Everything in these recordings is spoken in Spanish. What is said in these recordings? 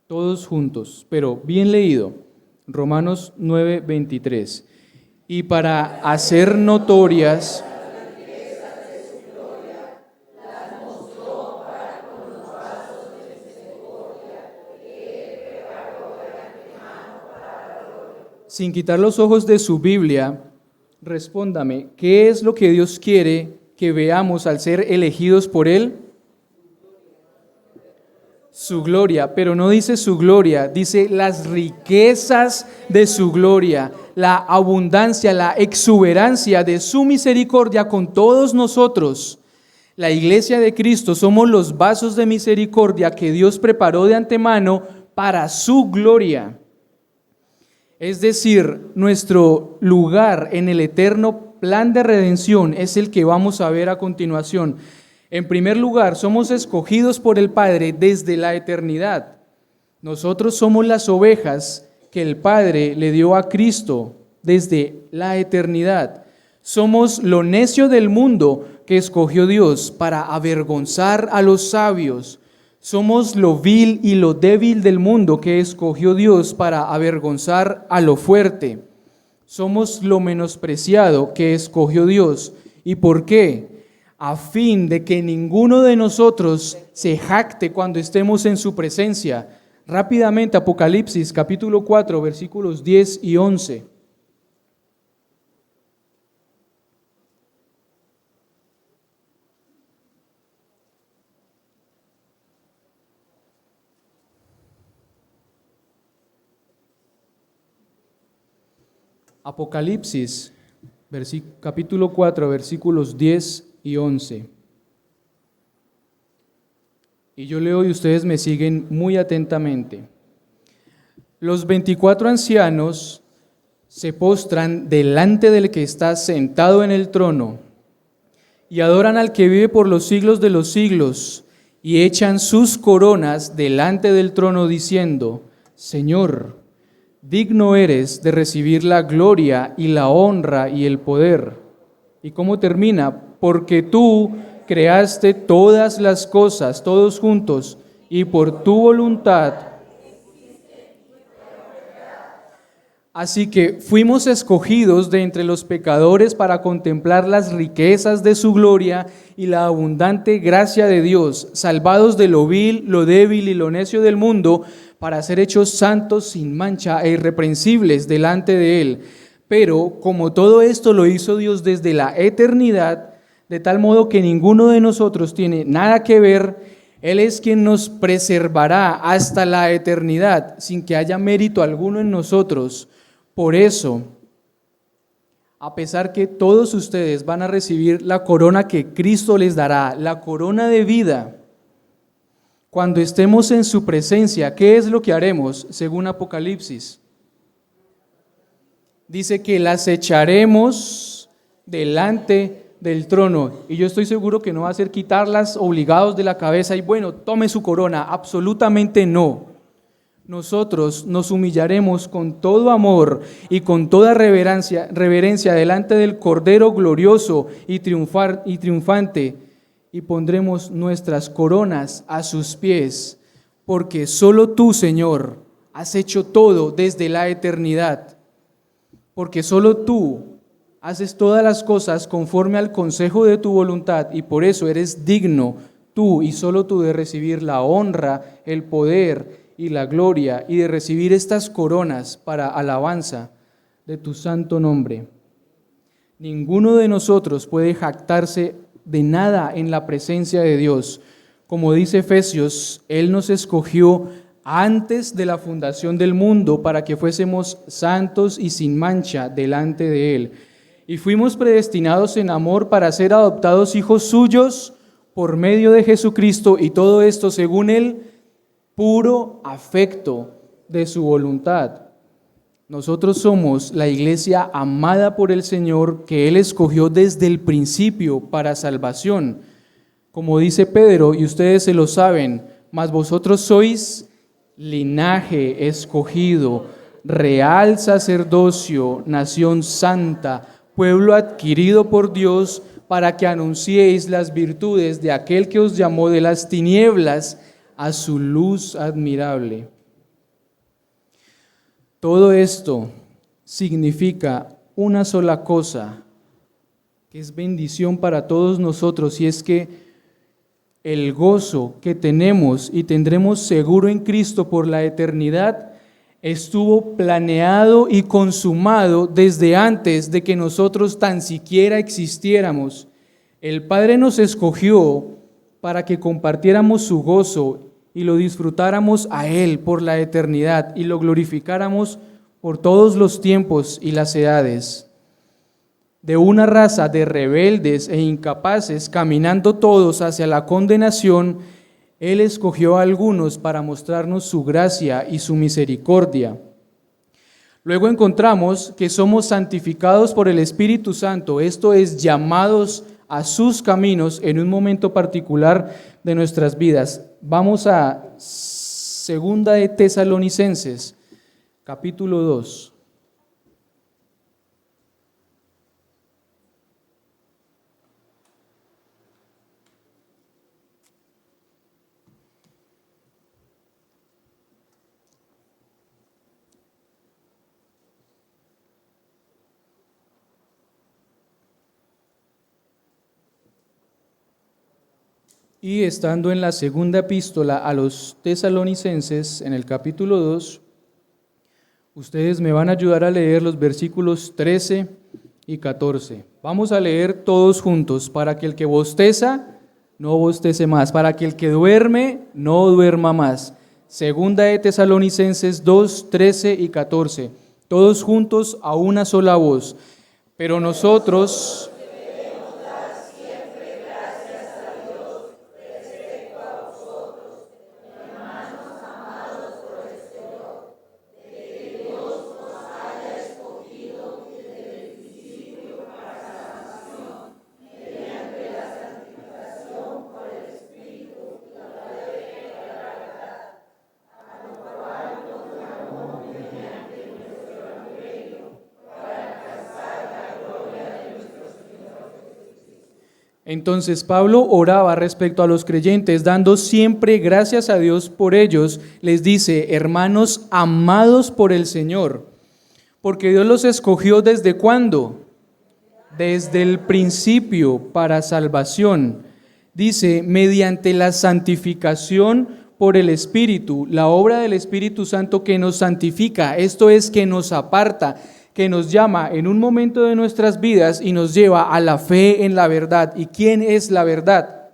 todos juntos, pero bien leído. Romanos 9:23. Y para hacer notorias sin quitar los ojos de su Biblia, respóndame, ¿qué es lo que Dios quiere que veamos al ser elegidos por Él? Su gloria, pero no dice su gloria, dice las riquezas de su gloria, la abundancia, la exuberancia de su misericordia con todos nosotros. La iglesia de Cristo somos los vasos de misericordia que Dios preparó de antemano para su gloria. Es decir, nuestro lugar en el eterno plan de redención es el que vamos a ver a continuación. En primer lugar, somos escogidos por el Padre desde la eternidad. Nosotros somos las ovejas que el Padre le dio a Cristo desde la eternidad. Somos lo necio del mundo que escogió Dios para avergonzar a los sabios. Somos lo vil y lo débil del mundo que escogió Dios para avergonzar a lo fuerte. Somos lo menospreciado que escogió Dios. ¿Y por qué? A fin de que ninguno de nosotros se jacte cuando estemos en su presencia. Rápidamente, Apocalipsis capítulo 4, versículos 10 y 11. Apocalipsis, capítulo 4, versículos 10 y 11. Y yo leo y ustedes me siguen muy atentamente. Los 24 ancianos se postran delante del que está sentado en el trono y adoran al que vive por los siglos de los siglos y echan sus coronas delante del trono diciendo: Señor, digno eres de recibir la gloria y la honra y el poder. ¿Y cómo termina? Porque tú creaste todas las cosas, todos juntos, y por tu voluntad. Así que fuimos escogidos de entre los pecadores para contemplar las riquezas de su gloria y la abundante gracia de Dios, salvados de lo vil, lo débil y lo necio del mundo, para ser hechos santos sin mancha e irreprensibles delante de Él. Pero como todo esto lo hizo Dios desde la eternidad, de tal modo que ninguno de nosotros tiene nada que ver, Él es quien nos preservará hasta la eternidad, sin que haya mérito alguno en nosotros. Por eso, a pesar que todos ustedes van a recibir la corona que Cristo les dará, la corona de vida, cuando estemos en su presencia, ¿qué es lo que haremos según Apocalipsis? Dice que las echaremos delante del trono. Y yo estoy seguro que no va a ser quitarlas obligados de la cabeza y bueno, tome su corona. Absolutamente no. Nosotros nos humillaremos con todo amor y con toda reverencia delante del Cordero glorioso y triunfante, y pondremos nuestras coronas a sus pies, porque solo tú, Señor, has hecho todo desde la eternidad, porque solo tú haces todas las cosas conforme al consejo de tu voluntad, y por eso eres digno, tú y solo tú, de recibir la honra, el poder y la gloria, y de recibir estas coronas para alabanza de tu santo nombre. Ninguno de nosotros puede jactarse de nada en la presencia de Dios. Como dice Efesios, Él nos escogió antes de la fundación del mundo para que fuésemos santos y sin mancha delante de Él. Y fuimos predestinados en amor para ser adoptados hijos suyos por medio de Jesucristo, y todo esto según el puro afecto de su voluntad. Nosotros somos la iglesia amada por el Señor, que Él escogió desde el principio para salvación. Como dice Pedro, y ustedes se lo saben, mas vosotros sois linaje escogido, real sacerdocio, nación santa, pueblo adquirido por Dios, para que anunciéis las virtudes de aquel que os llamó de las tinieblas a su luz admirable. Todo esto significa una sola cosa, que es bendición para todos nosotros, y es que el gozo que tenemos y tendremos seguro en Cristo por la eternidad estuvo planeado y consumado desde antes de que nosotros tan siquiera existiéramos. El Padre nos escogió para que compartiéramos su gozo y lo disfrutáramos a Él por la eternidad y lo glorificáramos por todos los tiempos y las edades. De una raza de rebeldes e incapaces, caminando todos hacia la condenación, Él escogió a algunos para mostrarnos su gracia y su misericordia. Luego encontramos que somos santificados por el Espíritu Santo, esto es, llamados a sus caminos en un momento particular de nuestras vidas. Vamos a 2 de Tesalonicenses, capítulo 2. Y estando en la segunda epístola a los tesalonicenses, en el capítulo 2, ustedes me van a ayudar a leer los versículos 13 y 14. Vamos a leer todos juntos, para que el que bosteza, no bostece más, para que el que duerme, no duerma más. Segunda de Tesalonicenses 2, 13 y 14. Todos juntos a una sola voz. Pero nosotros... Entonces Pablo oraba respecto a los creyentes, dando siempre gracias a Dios por ellos. Les dice: hermanos amados por el Señor, porque Dios los escogió ¿desde cuándo? Desde el principio para salvación. Dice, mediante la santificación por el Espíritu, la obra del Espíritu Santo que nos santifica, esto es, que nos aparta, que nos llama en un momento de nuestras vidas y nos lleva a la fe en la verdad. ¿Y quién es la verdad?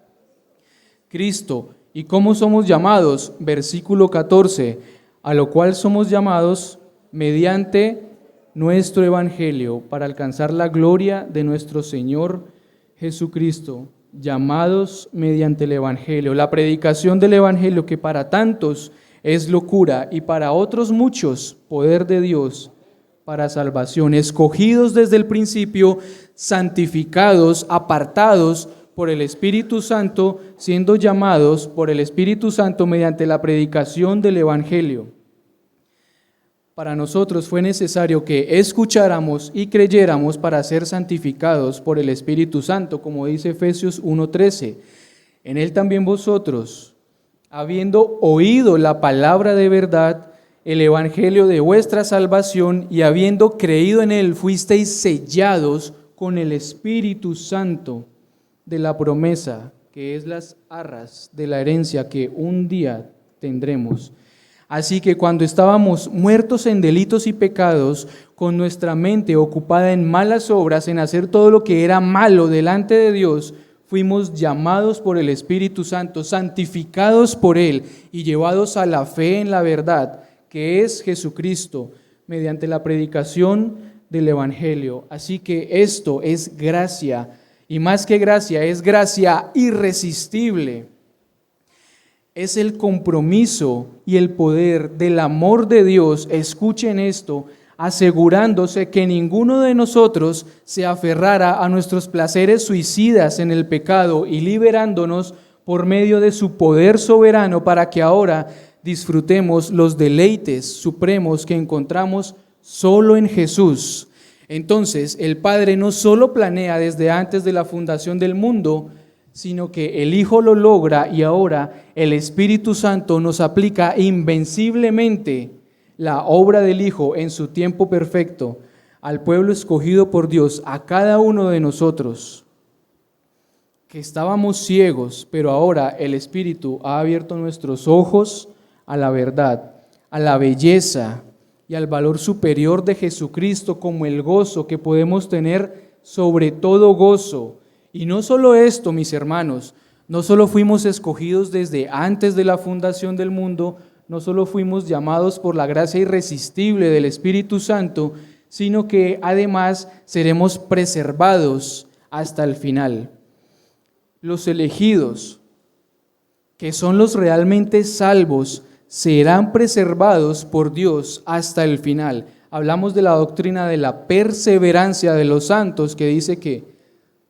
Cristo. ¿Y cómo somos llamados? Versículo 14, a lo cual somos llamados mediante nuestro Evangelio, para alcanzar la gloria de nuestro Señor Jesucristo, llamados mediante el Evangelio. La predicación del Evangelio, que para tantos es locura y para otros muchos poder de Dios para salvación, escogidos desde el principio, santificados, apartados por el Espíritu Santo, siendo llamados por el Espíritu Santo mediante la predicación del Evangelio. Para nosotros fue necesario que escucháramos y creyéramos para ser santificados por el Espíritu Santo, como dice Efesios 1:13. En él también vosotros, habiendo oído la palabra de verdad, el evangelio de vuestra salvación, y habiendo creído en él, fuisteis sellados con el Espíritu Santo de la promesa, que es las arras de la herencia que un día tendremos. Así que cuando estábamos muertos en delitos y pecados, con nuestra mente ocupada en malas obras, en hacer todo lo que era malo delante de Dios, fuimos llamados por el Espíritu Santo, santificados por él y llevados a la fe en la verdad, que es Jesucristo, mediante la predicación del Evangelio. Así que esto es gracia, y más que gracia, es gracia irresistible. Es el compromiso y el poder del amor de Dios, escuchen esto, asegurándose que ninguno de nosotros se aferrara a nuestros placeres suicidas en el pecado y liberándonos por medio de su poder soberano para que ahora disfrutemos los deleites supremos que encontramos solo en Jesús. Entonces, el Padre no solo planea desde antes de la fundación del mundo, sino que el Hijo lo logra, y ahora el Espíritu Santo nos aplica invenciblemente la obra del Hijo en su tiempo perfecto, al pueblo escogido por Dios, a cada uno de nosotros, que estábamos ciegos, pero ahora el Espíritu ha abierto nuestros ojos a la verdad, a la belleza y al valor superior de Jesucristo, como el gozo que podemos tener sobre todo gozo. Y no solo esto, mis hermanos, no solo fuimos escogidos desde antes de la fundación del mundo, no solo fuimos llamados por la gracia irresistible del Espíritu Santo, sino que además seremos preservados hasta el final. Los elegidos, que son los realmente salvos, serán preservados por Dios hasta el final. Hablamos de la doctrina de la perseverancia de los santos, que dice que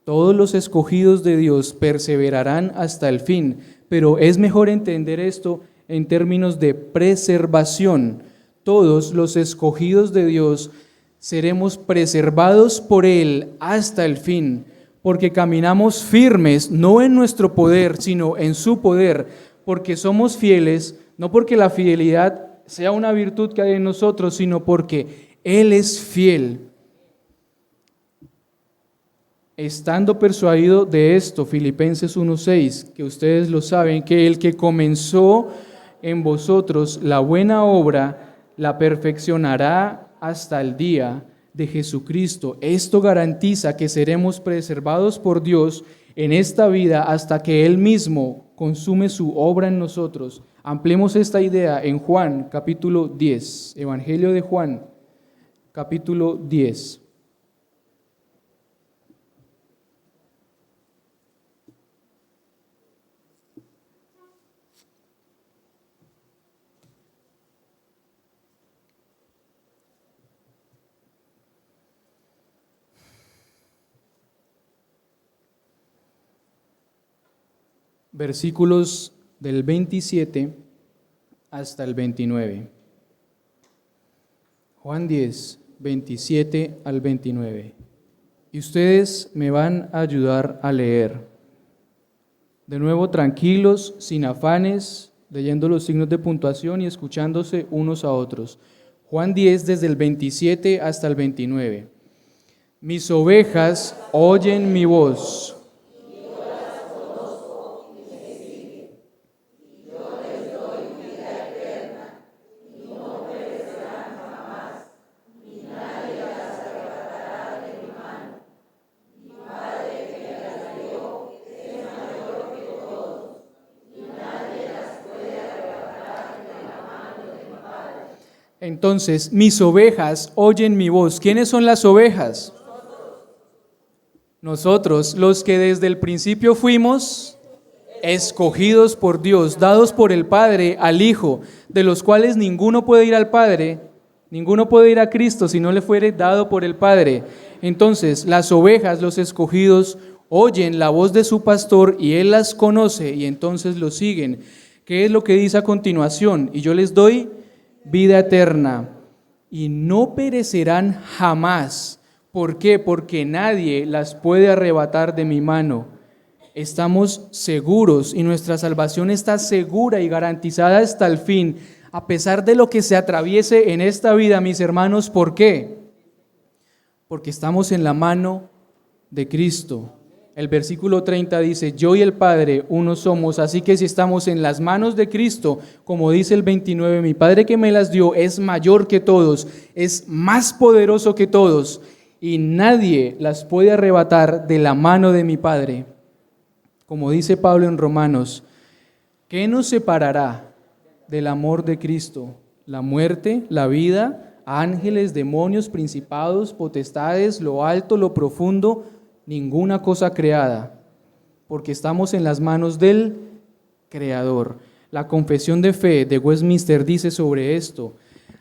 todos los escogidos de Dios perseverarán hasta el fin, pero es mejor entender esto en términos de preservación. Todos los escogidos de Dios seremos preservados por Él hasta el fin, porque caminamos firmes, no en nuestro poder, sino en su poder, porque somos fieles, no porque la fidelidad sea una virtud que hay en nosotros, sino porque Él es fiel. Estando persuadido de esto, Filipenses 1:6, que ustedes lo saben, que el que comenzó en vosotros la buena obra, la perfeccionará hasta el día de Jesucristo. Esto garantiza que seremos preservados por Dios en esta vida hasta que Él mismo consume su obra en nosotros. Ampliemos esta idea en Juan, capítulo 10, Evangelio de Juan, capítulo 10. Versículos del 27 hasta el 29. Juan 10, 27 al 29. Y ustedes me van a ayudar a leer. De nuevo, tranquilos, sin afanes, leyendo los signos de puntuación y escuchándose unos a otros. Juan 10, desde el 27 hasta el 29. Mis ovejas oyen mi voz. Entonces, mis ovejas oyen mi voz. ¿Quiénes son las ovejas? Nosotros, los que desde el principio fuimos escogidos por Dios, dados por el Padre al Hijo, de los cuales ninguno puede ir al Padre, ninguno puede ir a Cristo si no le fuere dado por el Padre. Entonces, las ovejas, los escogidos, oyen la voz de su pastor y él las conoce y entonces lo siguen. ¿Qué es lo que dice a continuación? Y yo les doy vida eterna y no perecerán jamás. ¿Por qué? Porque nadie las puede arrebatar de mi mano. Estamos seguros y nuestra salvación está segura y garantizada hasta el fin, a pesar de lo que se atraviese en esta vida, mis hermanos. ¿Por qué? Porque estamos en la mano de Cristo. El versículo 30 dice, yo y el Padre uno somos, así que si estamos en las manos de Cristo, como dice el 29, mi Padre que me las dio es mayor que todos, es más poderoso que todos, y nadie las puede arrebatar de la mano de mi Padre. Como dice Pablo en Romanos, ¿qué nos separará del amor de Cristo? La muerte, la vida, ángeles, demonios, principados, potestades, lo alto, lo profundo, ninguna cosa creada, porque estamos en las manos del Creador. La confesión de fe de Westminster dice sobre esto,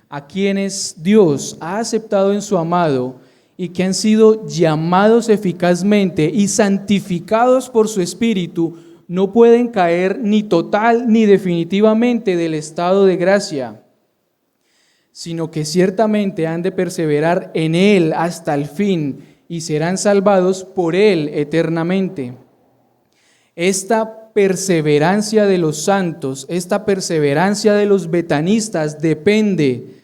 a quienes Dios ha aceptado en su amado y que han sido llamados eficazmente y santificados por su Espíritu, no pueden caer ni total ni definitivamente del estado de gracia, sino que ciertamente han de perseverar en Él hasta el fin y serán salvados por Él eternamente. Esta perseverancia de los santos, esta perseverancia de los betanistas depende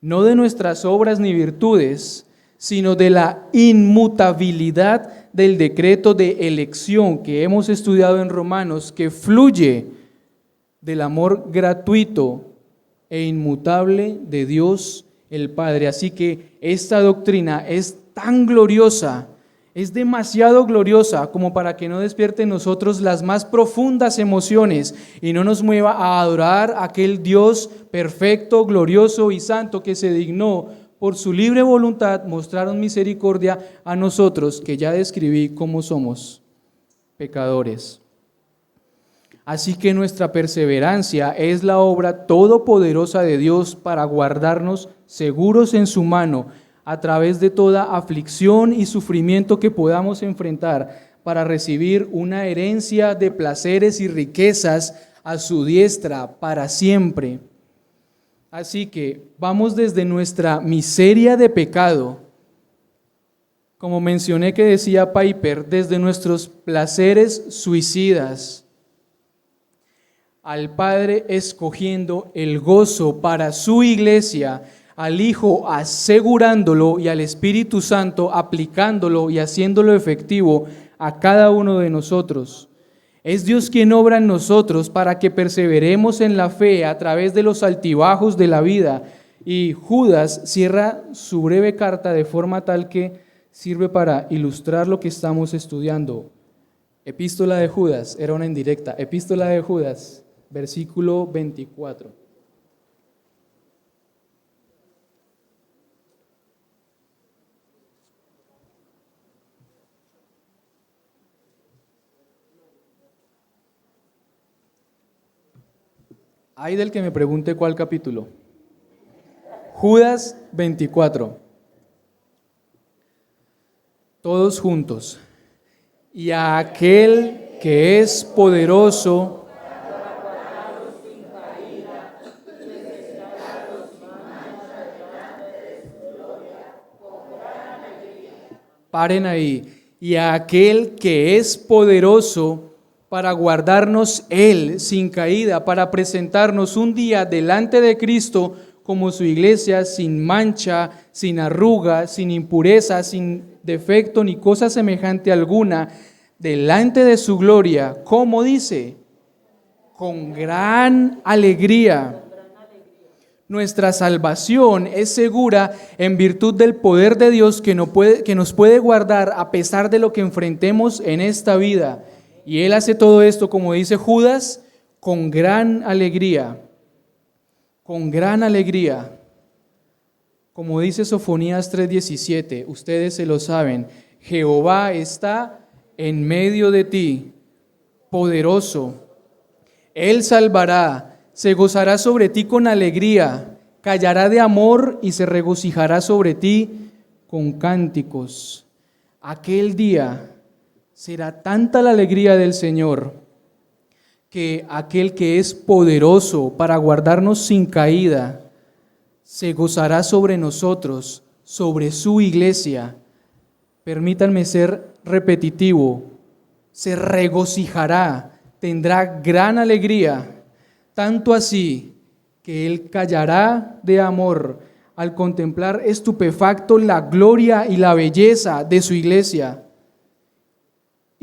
no de nuestras obras ni virtudes, sino de la inmutabilidad del decreto de elección que hemos estudiado en Romanos, que fluye del amor gratuito e inmutable de Dios el Padre. Así que esta doctrina es tan gloriosa, es demasiado gloriosa como para que no despierte en nosotros las más profundas emociones y no nos mueva a adorar a aquel Dios perfecto, glorioso y santo que se dignó por su libre voluntad mostraron misericordia a nosotros, que ya describí cómo somos pecadores. Así que nuestra perseverancia es la obra todopoderosa de Dios para guardarnos seguros en su mano a través de toda aflicción y sufrimiento que podamos enfrentar, para recibir una herencia de placeres y riquezas a su diestra para siempre. Así que vamos desde nuestra miseria de pecado, como mencioné que decía Piper, desde nuestros placeres suicidas, al Padre escogiendo el gozo para su iglesia, al Hijo asegurándolo y al Espíritu Santo aplicándolo y haciéndolo efectivo a cada uno de nosotros. Es Dios quien obra en nosotros para que perseveremos en la fe a través de los altibajos de la vida. Y Judas cierra su breve carta de forma tal que sirve para ilustrar lo que estamos estudiando. Epístola de Judas, era una indirecta. Epístola de Judas, versículo 24. Hay del que me pregunte cuál capítulo. Judas 24. Todos juntos. Y a aquel que es poderoso paren ahí. Y a aquel que es poderoso para guardarnos Él sin caída, para presentarnos un día delante de Cristo como su iglesia, sin mancha, sin arruga, sin impureza, sin defecto ni cosa semejante alguna, delante de su gloria, como dice, con gran alegría. Nuestra salvación es segura en virtud del poder de Dios que nos puede guardar a pesar de lo que enfrentemos en esta vida. Y Él hace todo esto, como dice Judas, con gran alegría. Con gran alegría. Como dice Sofonías 3:17, ustedes se lo saben, Jehová está en medio de ti, poderoso. Él salvará, se gozará sobre ti con alegría, callará de amor y se regocijará sobre ti con cánticos. Aquel día será tanta la alegría del Señor que aquel que es poderoso para guardarnos sin caída se gozará sobre nosotros, sobre su iglesia. Permítanme ser repetitivo, se regocijará, tendrá gran alegría, tanto así que Él callará de amor al contemplar estupefacto la gloria y la belleza de su iglesia,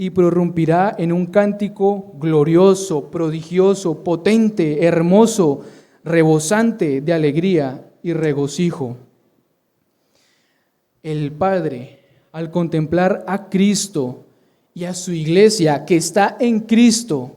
y prorrumpirá en un cántico glorioso, prodigioso, potente, hermoso, rebosante de alegría y regocijo. El Padre, al contemplar a Cristo y a su iglesia que está en Cristo,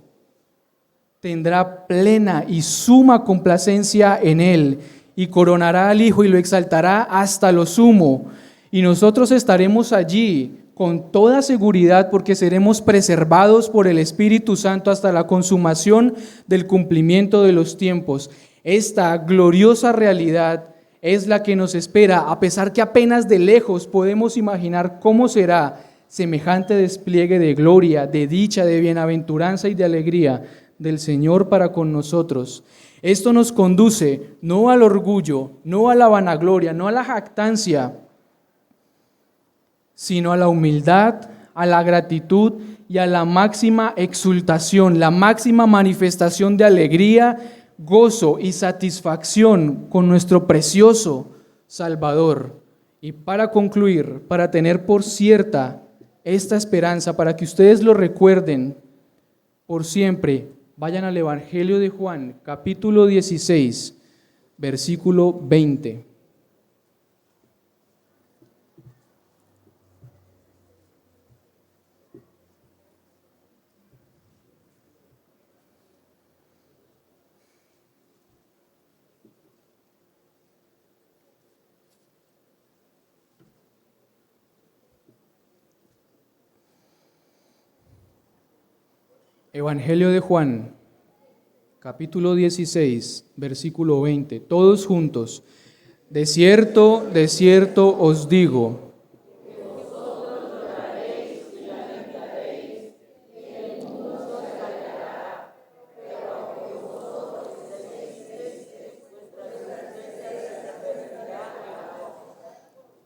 tendrá plena y suma complacencia en Él y coronará al Hijo y lo exaltará hasta lo sumo. Y nosotros estaremos allí con toda seguridad porque seremos preservados por el Espíritu Santo hasta la consumación del cumplimiento de los tiempos. Esta gloriosa realidad es la que nos espera, a pesar que apenas de lejos podemos imaginar cómo será semejante despliegue de gloria, de dicha, de bienaventuranza y de alegría del Señor para con nosotros. Esto nos conduce no al orgullo, no a la vanagloria, no a la jactancia, sino a la humildad, a la gratitud y a la máxima exultación, la máxima manifestación de alegría, gozo y satisfacción con nuestro precioso, Salvador. Y para concluir, para tener por cierta esta esperanza, para que ustedes lo recuerden por siempre, vayan al Evangelio de Juan, capítulo 16, versículo 20. Evangelio de Juan, capítulo 16, versículo 20, todos juntos. De cierto os digo,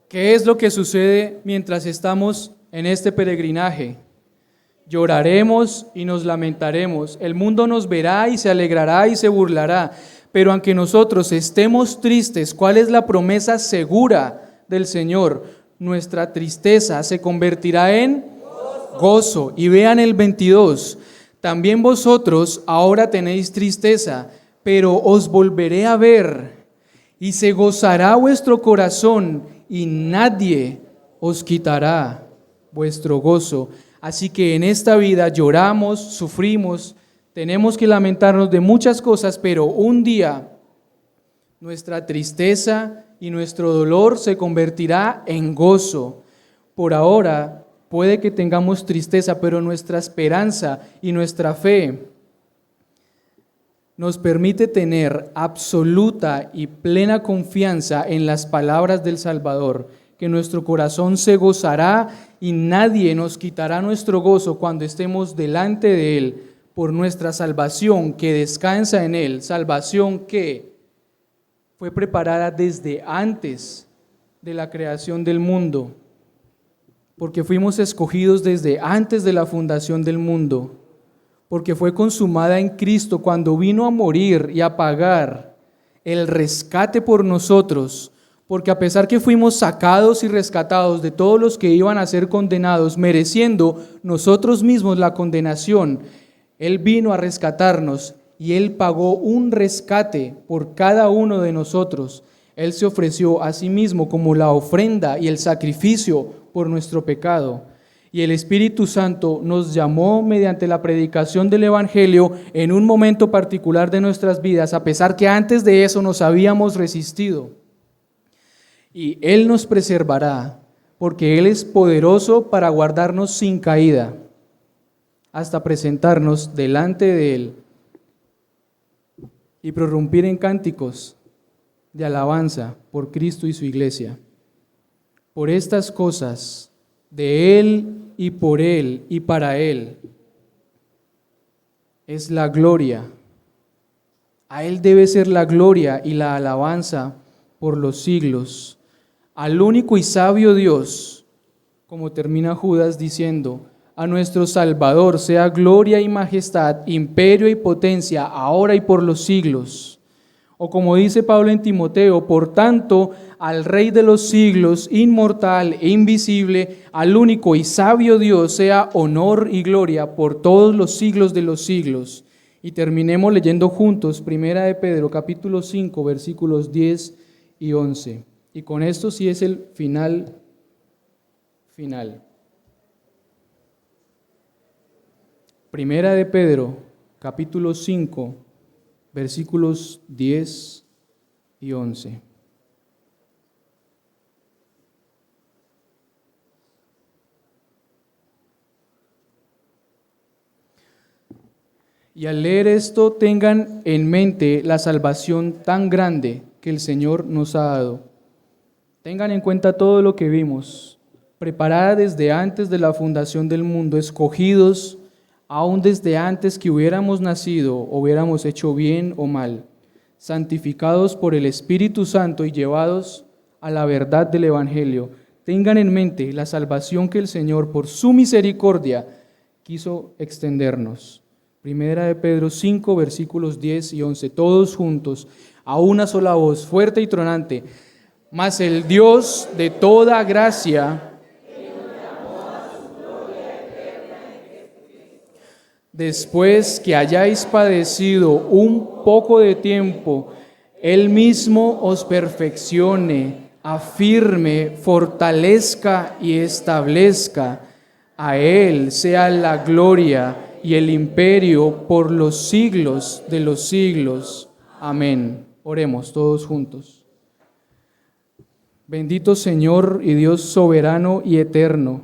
¿qué es lo que sucede mientras estamos en este peregrinaje? Lloraremos y nos lamentaremos, el mundo nos verá y se alegrará y se burlará, pero aunque nosotros estemos tristes, ¿cuál es la promesa segura del Señor? Nuestra tristeza se convertirá en gozo. Y vean el 22, también vosotros ahora tenéis tristeza, pero os volveré a ver, y se gozará vuestro corazón, y nadie os quitará vuestro gozo. Así que en esta vida lloramos, sufrimos, tenemos que lamentarnos de muchas cosas, pero un día nuestra tristeza y nuestro dolor se convertirá en gozo. Por ahora puede que tengamos tristeza, pero nuestra esperanza y nuestra fe nos permite tener absoluta y plena confianza en las palabras del Salvador, que nuestro corazón se gozará y nadie nos quitará nuestro gozo cuando estemos delante de Él por nuestra salvación que descansa en Él, salvación que fue preparada desde antes de la creación del mundo, porque fuimos escogidos desde antes de la fundación del mundo, porque fue consumada en Cristo cuando vino a morir y a pagar el rescate por nosotros. Porque a pesar que fuimos sacados y rescatados de todos los que iban a ser condenados, mereciendo nosotros mismos la condenación, Él vino a rescatarnos y Él pagó un rescate por cada uno de nosotros. Él se ofreció a sí mismo como la ofrenda y el sacrificio por nuestro pecado. Y el Espíritu Santo nos llamó mediante la predicación del Evangelio en un momento particular de nuestras vidas, a pesar que antes de eso nos habíamos resistido. Y Él nos preservará, porque Él es poderoso para guardarnos sin caída, hasta presentarnos delante de Él y prorrumpir en cánticos de alabanza por Cristo y su iglesia. Por estas cosas, de Él y por Él y para Él, es la gloria. A Él debe ser la gloria y la alabanza por los siglos. Al único y sabio Dios, como termina Judas diciendo, a nuestro Salvador sea gloria y majestad, imperio y potencia, ahora y por los siglos. O como dice Pablo en Timoteo, por tanto, al Rey de los siglos, inmortal e invisible, al único y sabio Dios, sea honor y gloria por todos los siglos de los siglos. Y terminemos leyendo juntos, 1 de Pedro, capítulo 5, versículos 10 y 11. Y con esto sí es el final. Primera de Pedro, capítulo 5, versículos 10 y 11. Y al leer esto tengan en mente la salvación tan grande que el Señor nos ha dado. Tengan en cuenta todo lo que vimos, preparada desde antes de la fundación del mundo, escogidos aún desde antes que hubiéramos nacido, hubiéramos hecho bien o mal, santificados por el Espíritu Santo y llevados a la verdad del Evangelio. Tengan en mente la salvación que el Señor, por su misericordia, quiso extendernos. Primera de Pedro 5, versículos 10 y 11, todos juntos, a una sola voz, fuerte y tronante. Mas el Dios de toda gracia, después que hayáis padecido un poco de tiempo, Él mismo os perfeccione, afirme, fortalezca y establezca. A Él sea la gloria y el imperio por los siglos de los siglos. Amén. Oremos todos juntos. Bendito Señor y Dios soberano y eterno.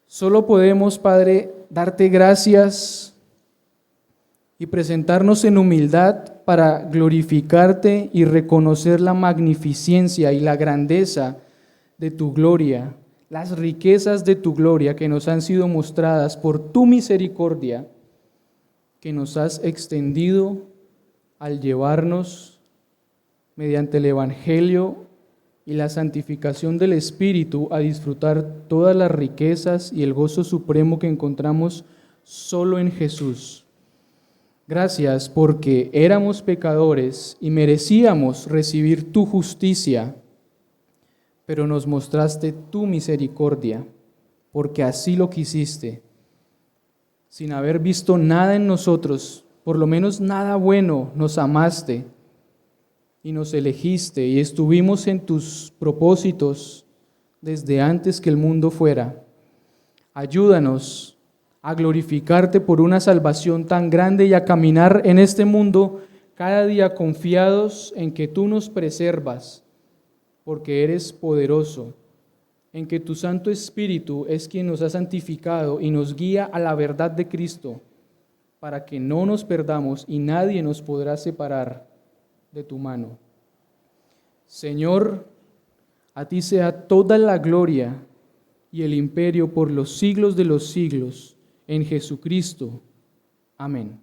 Solo podemos, Padre, darte gracias y presentarnos en humildad para glorificarte y reconocer la magnificencia y la grandeza de tu gloria, las riquezas de tu gloria que nos han sido mostradas por tu misericordia, que nos has extendido al llevarnos mediante el Evangelio y la santificación del Espíritu a disfrutar todas las riquezas y el gozo supremo que encontramos solo en Jesús. Gracias porque éramos pecadores y merecíamos recibir tu justicia, pero nos mostraste tu misericordia, porque así lo quisiste. Sin haber visto nada en nosotros, por lo menos nada bueno, nos amaste y nos elegiste y estuvimos en tus propósitos desde antes que el mundo fuera. Ayúdanos a glorificarte por una salvación tan grande y a caminar en este mundo cada día confiados en que tú nos preservas, porque eres poderoso, en que tu Santo Espíritu es quien nos ha santificado y nos guía a la verdad de Cristo, para que no nos perdamos y nadie nos podrá separar de tu mano. Señor, a ti sea toda la gloria y el imperio por los siglos de los siglos, en Jesucristo. Amén.